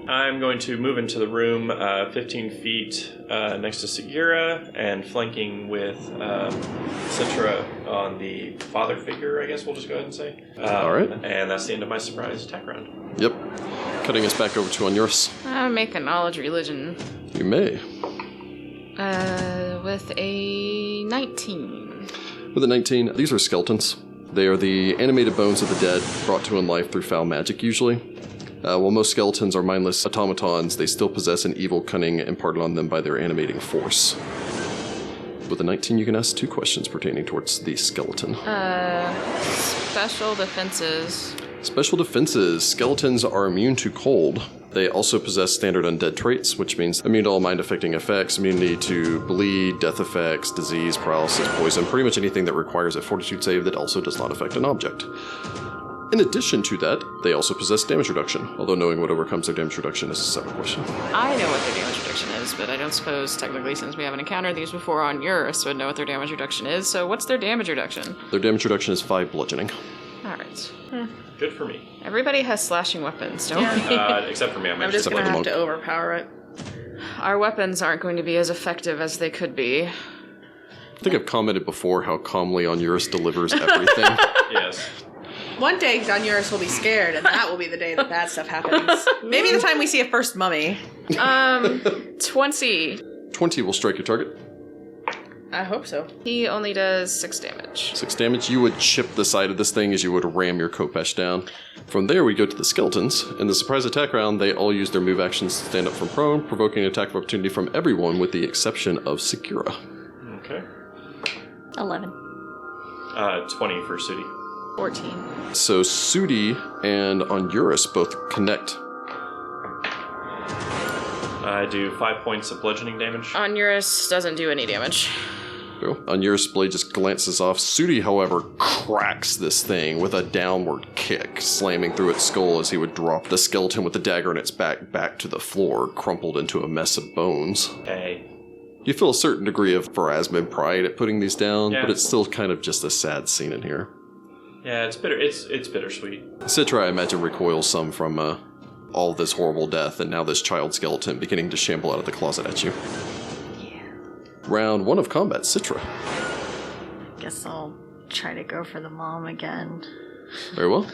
I'm going to move into the room 15 feet next to Sagira and flanking with Sitra on the father figure, I guess we'll just go ahead and say. All right. And that's the end of my surprise attack round. Yep. Cutting us back over to Onuris. I'll make a knowledge religion. You may. With a 19. With a 19, these are skeletons. They are the animated bones of the dead, brought to life through foul magic usually. While most skeletons are mindless automatons, they still possess an evil cunning imparted on them by their animating force. With a 19, you can ask 2 questions pertaining towards the skeleton. Special defenses. Special defenses. Skeletons are immune to cold. They also possess standard undead traits, which means immune to all mind-affecting effects, immunity to bleed, death effects, disease, paralysis, poison, pretty much anything that requires a fortitude save that also does not affect an object. In addition to that, they also possess damage reduction, although knowing what overcomes their damage reduction is a separate question. I know what their damage reduction is, but I don't suppose, technically, since we haven't encountered these before on Onuris, would know what their damage reduction is. So what's their damage reduction? Their damage reduction is 5 bludgeoning. Alright. Good for me. Everybody has slashing weapons, don't we? Except for me. I'm just going to have to overpower it. Our weapons aren't going to be as effective as they could be. I think I've commented before how calmly Onuris delivers everything. Yes. One day, Onuris will be scared, and that will be the day that bad stuff happens. Maybe the time we see a first mummy. 20. 20 will strike your target. I hope so. He only does 6 damage. 6 damage. You would chip the side of this thing as you would ram your Kopesh down. From there, we go to the skeletons. In the surprise attack round, they all use their move actions to stand up from prone, provoking an attack of opportunity from everyone with the exception of Sagira. Okay. 11. 20 for Sudi. 14. So Sudi and Onuris both connect. I do 5 points of bludgeoning damage. Onuris doesn't do any damage. Onuris' blade just glances off. Sudi, however, cracks this thing with a downward kick, slamming through its skull as he would drop the skeleton with the dagger in its back to the floor, crumpled into a mess of bones. Hey. You feel a certain degree of Pharasma and pride at putting these down, Yeah. but it's still kind of just a sad scene in here. Yeah, it's bitter. It's bittersweet. Sitra, I imagine, recoils some from all this horrible death, and now this child skeleton beginning to shamble out of the closet at you. Yeah. Round 1 of combat, Sitra. Guess I'll try to go for the mom again. Very well.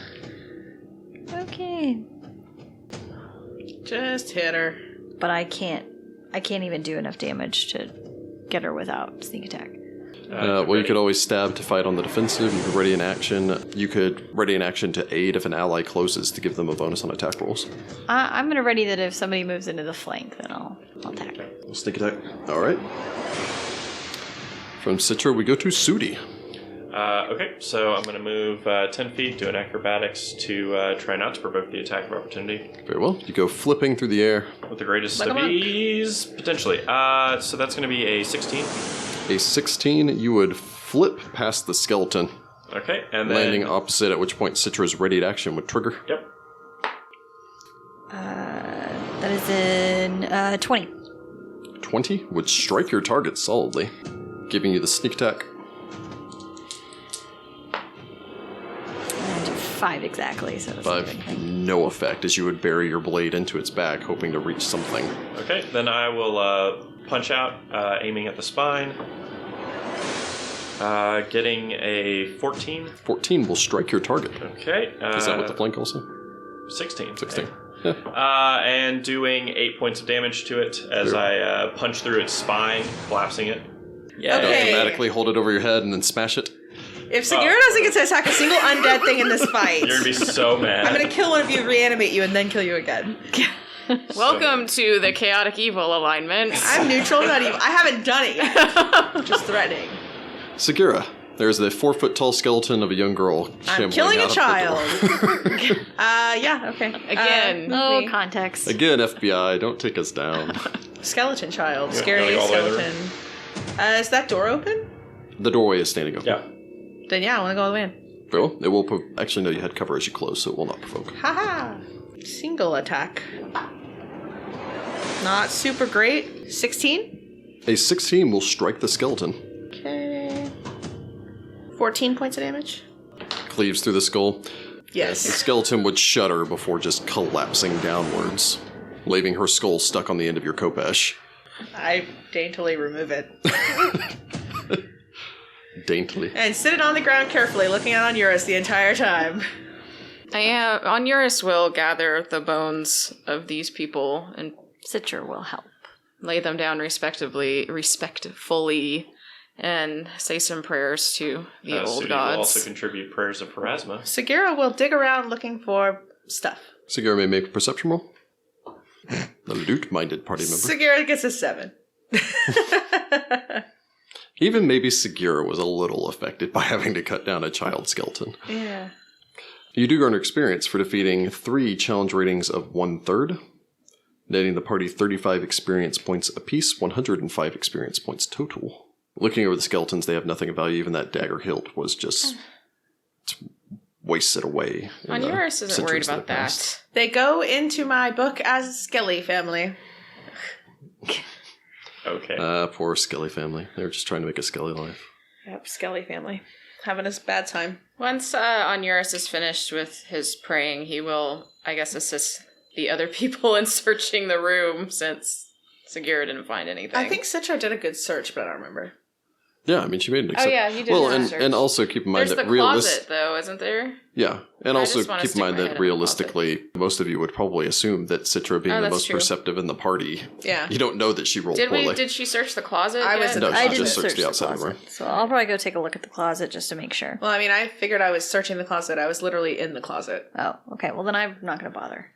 Okay. Just hit her. But I can't even do enough damage to get her without sneak attack. Well, you could always stab to fight on the defensive. You could ready an action. You could ready an action to aid if an ally closes to give them a bonus on attack rolls. I'm gonna ready that if somebody moves into the flank, then I'll attack. Sneak attack. All right. From Sitra, we go to Sudi. Okay, so I'm going to move 10 feet, do an acrobatics to try not to provoke the attack of opportunity. Very well. You go flipping through the air. With the greatest Like of a monk. ease, potentially. So that's going to be a 16. A 16, you would flip past the skeleton, Okay, and then... landing opposite, at which point Citra's readied action would trigger. Yep. That is in 20. 20 would strike your target solidly, giving you the sneak attack. And 5 exactly, so that's 5, no effect, as you would bury your blade into its back, hoping to reach something. Okay, then I will punch out, aiming at the spine. Getting a 14. 14 will strike your target. Okay. Is that with the flank also? 16. 16. And doing 8 points of damage to it as I punch through its spine, collapsing it. Yeah. Okay. Automatically hold it over your head and then smash it. If Sagira doesn't get to attack a single undead thing in this fight, You're gonna be so mad. I'm gonna kill one of you, reanimate you, and then kill you again. Welcome to the chaotic evil alignment. I'm neutral, not evil. I haven't done it yet. Just threatening. Sagira, there's the 4-foot-tall skeleton of a young girl I'm shambling killing out a of the child. door. Yeah, okay. Again. Oh, context. Again, FBI, don't take us down. Skeleton child. Yeah, Scary gotta go all the way skeleton. Is that door open? The doorway is standing open. Yeah. Then yeah, I want to go all the way in. Very well. It will actually, no, you had cover as you close, so it will not provoke. Haha. Single attack. Not super great. 16? A 16 will strike the skeleton. Okay. 14 points of damage? Cleaves through the skull. The Yes. skeleton would shudder before just collapsing downwards, leaving her skull stuck on the end of your Kopesh. I daintily remove it. Daintily. And sit it on the ground carefully, looking out on Onuris the entire time. Onuris will gather the bones of these people and Citra will help. lay them down respectfully and say some prayers to the old Sudi gods. will also contribute prayers of Pharasma. Sagira will dig around looking for stuff. Sagira may make a perception roll. A lute-minded party member. Sagira gets a 7. Even maybe Sagira was a little affected by having to cut down a child skeleton. Yeah. You do garner experience for defeating 3 challenge ratings of 1/3, netting the party 35 experience points apiece, 105 experience points total. Looking over the skeletons, they have nothing of value. Even that dagger hilt was just wasted away. Onuris isn't worried about that. passed. They go into my book as Skele-Family. Okay. Poor Skele-Family. They were just trying to make a Skele life. Yep, Skele-Family. Having a bad time. Once Onuris is finished with his praying, he will, I guess, assist the other people in searching the room, since Sagira didn't find anything. I think Sitra did a good search, but I don't remember. Yeah, I mean, she made an Oh yeah, you did. Well, research. and also keep in mind There's that the closet, though, isn't there? Yeah, and I also just wanna keep in stick mind my head in that the realistically, most of you would probably assume that Sitra, being Oh, the that's most true. perceptive in the party, Yeah. you don't know that she rolled poorly. Did she search the closet? I yet? was- No, I she didn't just searched search the outside of the closet, room. so I'll probably go take a look at the closet just to make sure. Well, I mean, I figured I was searching the closet. I was literally in the closet. Oh, okay. Well, then I'm not going to bother.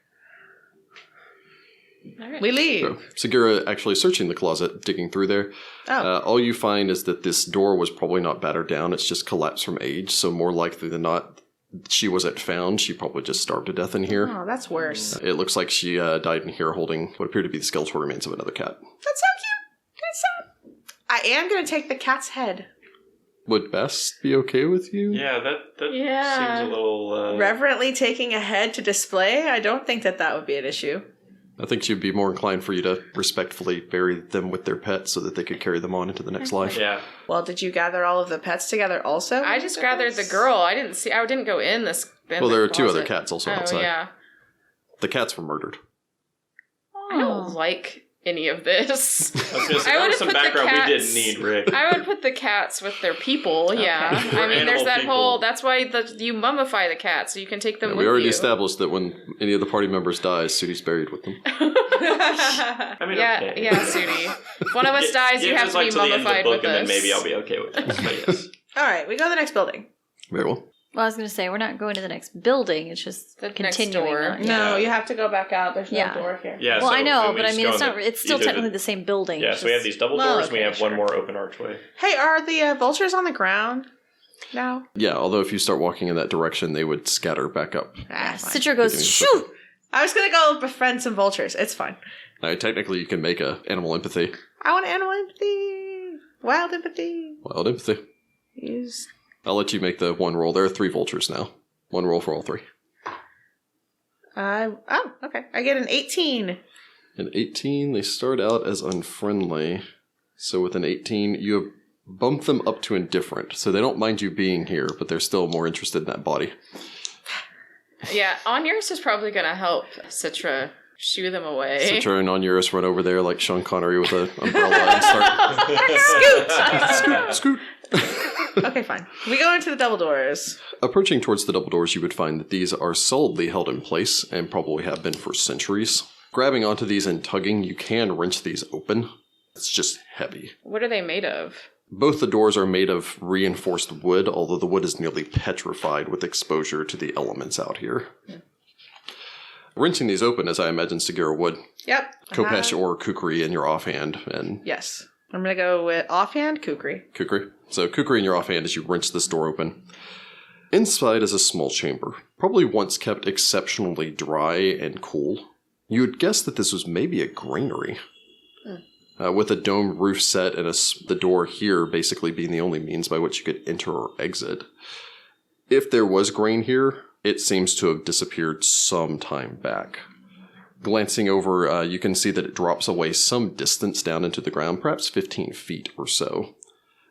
All right. We leave. So, Sagira actually searching the closet, digging through there. Oh. All you find is that this door was probably not battered down. It's just collapsed from age. So more likely than not, she wasn't found. She probably just starved to death in here. Oh, that's worse. It looks like she died in here holding what appear to be the skeletal remains of another cat. That's so cute. That's so... I am going to take the cat's head. Would Bess be okay with you? Yeah, that Yeah. seems a little... Reverently taking a head to display? I don't think that would be an issue. I think she'd be more inclined for you to respectfully bury them with their pets so that they could carry them on into the next life. Yeah. Well, did you gather all of the pets together also? I just gathered the girl. I didn't go in this. Well, there are 2 other cats also Oh outside. yeah. The cats were murdered. I don't like any of this. I was going to say, I that would've was some put the background we cats- didn't need, Rick. I would put the cats with their people. Yeah, We're I mean, there's animal that people. whole. That's why you mummify the cats so you can take them with We already you. established that when any of the party members dies, Sudi's buried with them. I mean, Yeah, okay. yeah, Sudi. If one of us dies, you Give have us, to be like, till the end of the mummified book, with and us. then maybe I'll be okay with it. But yes. All right, we go to the next building. Very well. Well, I was going to say, we're not going to the next building. It's just The next continuing door. on. No, you have to go back out. There's no Yeah. door here. Yeah, Well, so I know, we but I just mean, go it's in not. the- It's still either technically the same building. Yeah, it's so we have just- these double Well, doors, and we okay, have one sure. more open archway. Hey, are the vultures on the ground now? Yeah, although if you start walking in that direction, they would scatter back up. Ah, fine. Citra goes, shoo! I was going to go befriend some vultures. It's fine. Technically, you can make a animal empathy. I want animal empathy. Wild empathy. Wild empathy. Use. I'll let you make the one roll. There are 3 vultures now. One roll for all 3. Oh, okay. I get an 18. An 18, they start out as unfriendly. So with an 18, you bump them up to indifferent. So they don't mind you being here, but they're still more interested in that body. Yeah, Onuris is probably going to help Citra shoo them away. Citra and Onuris run over there like Sean Connery with an umbrella and start... Scoot! Okay, fine. We go into the double doors. Approaching towards the double doors, you would find that these are solidly held in place and probably have been for centuries. Grabbing onto these and tugging, you can wrench these open. It's just heavy. What are they made of? Both the doors are made of reinforced wood, although the wood is nearly petrified with exposure to the elements out here. Wrenching these open, as I imagine Sagira would. Yep. Kopesh or Kukri in your offhand, and Yes. I'm going to go with offhand kukri. Kukri. So Kukri in your offhand as you wrench this door open. Inside is a small chamber, probably once kept exceptionally dry and cool. You would guess that this was maybe a granary. With a domed roof set and the door here basically being the only means by which you could enter or exit. If there was grain here, it seems to have disappeared some time back. Glancing over, you can see that it drops away some distance down into the ground, perhaps 15 feet or so.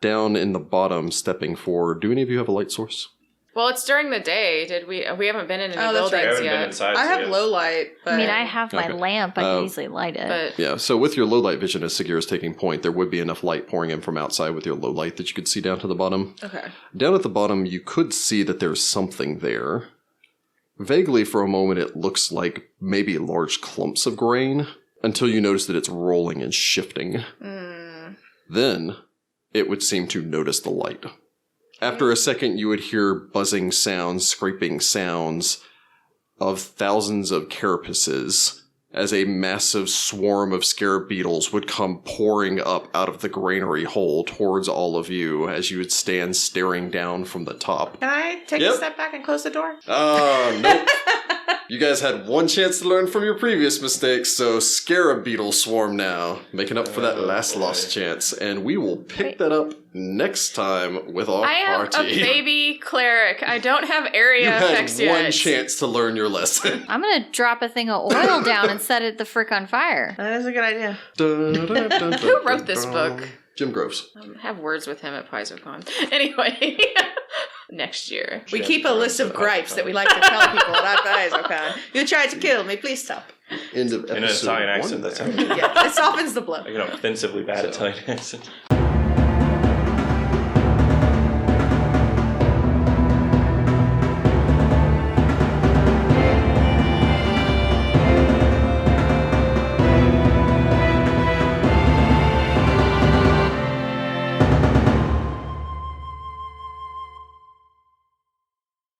Down in the bottom, stepping forward, do any of you have a light source? Well, it's during the day. Did we? We haven't been in any Oh, that's right. I buildings haven't been yet. inside. I so have yeah. low light, but... I mean, I have my Okay. lamp. I can easily light it. But Yeah, so with your low light vision as Sagira's taking point, there would be enough light pouring in from outside with your low light that you could see down to the bottom. Okay. Down at the bottom, you could see that there's something there. Vaguely for a moment, it looks like maybe large clumps of grain, until you notice that it's rolling and shifting. Then, it would seem to notice the light. After a second, you would hear buzzing sounds, scraping sounds of thousands of carapaces as a massive swarm of scarab beetles would come pouring up out of the granary hole towards all of you as you would stand staring down from the top. Can I take a step back and close the door? Nope. You guys had one chance to learn from your previous mistakes, so scarab beetle swarm now, making up for that last lost chance. And we will pick that up next time with our party. I am a baby cleric. I don't have area effects You yet. had one chance to learn your lesson. I'm gonna drop a thing of oil down and set it the frick on fire. That is a good idea. Who wrote this book? Jim Groves. Have words with him at PaizoCon. Anyway, next year. We keep a list of gripes that we like to tell people at PaizoCon. You tried to kill me, please stop. End of episode In an Italian accent, one that there. sounds Yeah, it softens the blow. like an offensively bad Italian accent.